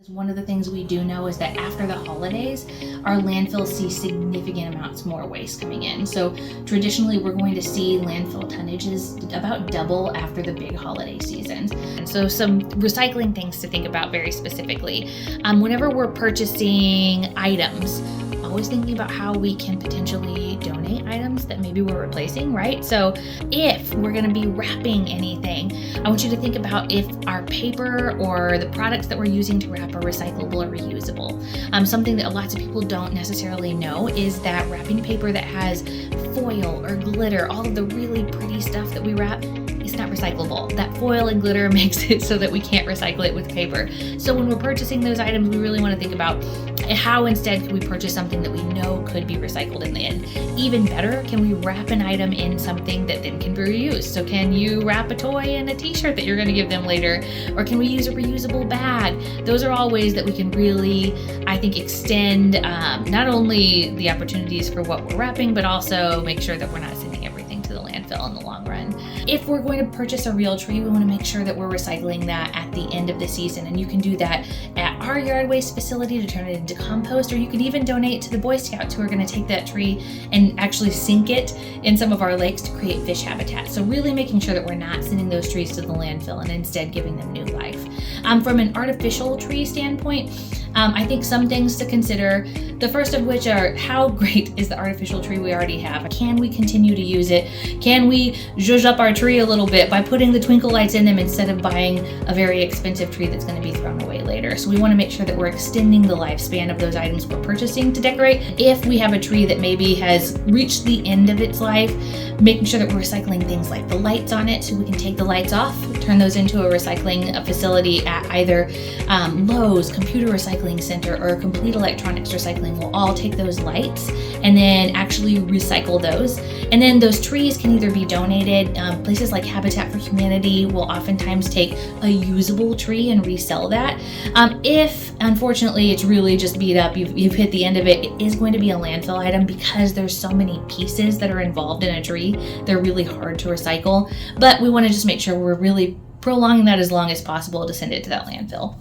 One of the things we do know is that after the holidays, our landfills see significant amounts more waste coming in. So traditionally, we're going to see landfill tonnages about double after the big holiday seasons. And so some recycling things to think about very specifically. Whenever we're purchasing items, always thinking about how we can potentially donate items that maybe we're replacing, right? So if we're going to be wrapping anything, I want you to think about if our paper or the products that we're using to wrap are recyclable or reusable. Something that lots of people don't necessarily know is that wrapping paper that has foil or glitter, all of the really pretty stuff that we wrap, is not recyclable. That foil and glitter makes it so that we can't recycle it with paper. So when we're purchasing those items, we really want to think about how instead can we purchase something that we know could be recycled in the end. Even better, can we wrap an item in something that then can be reused? So can you wrap a toy in a t-shirt that you're going to give them later? Or can we use a reusable bag? Those are all ways that we can really, I think, extend not only the opportunities for what we're wrapping, but also make sure that we're not sending everything to the landfill in the long run. If we're going to purchase a real tree, we want to make sure that we're recycling that at the end of the season. And you can do that at our yard waste facility to turn it into compost, or you can even donate to the Boy Scouts who are going to take that tree and actually sink it in some of our lakes to create fish habitat. So really making sure that we're not sending those trees to the landfill and instead giving them new life. From an artificial tree standpoint, I think some things to consider, the first of which are how great is the artificial tree we already have? Can we continue to use it? Can we zhuzh up our tree a little bit by putting the twinkle lights in them instead of buying a very expensive tree that's going to be thrown away later? So we want to make sure that we're extending the lifespan of those items we're purchasing to decorate. If we have a tree that maybe has reached the end of its life, making sure that we're recycling things like the lights on it so we can take the lights off, turn those into a recycling facility at either Lowe's, Computer Recycling Center, or Complete Electronics Recycling will all take those lights and then actually recycle those. And then those trees can either be donated. Places like Habitat for Humanity will oftentimes take a usable tree and resell that. If unfortunately it's really just beat up, you've hit the end of it, it is going to be a landfill item because there's so many pieces that are involved in a tree. They're really hard to recycle, but we want to just make sure we're really prolonging that as long as possible to send it to that landfill.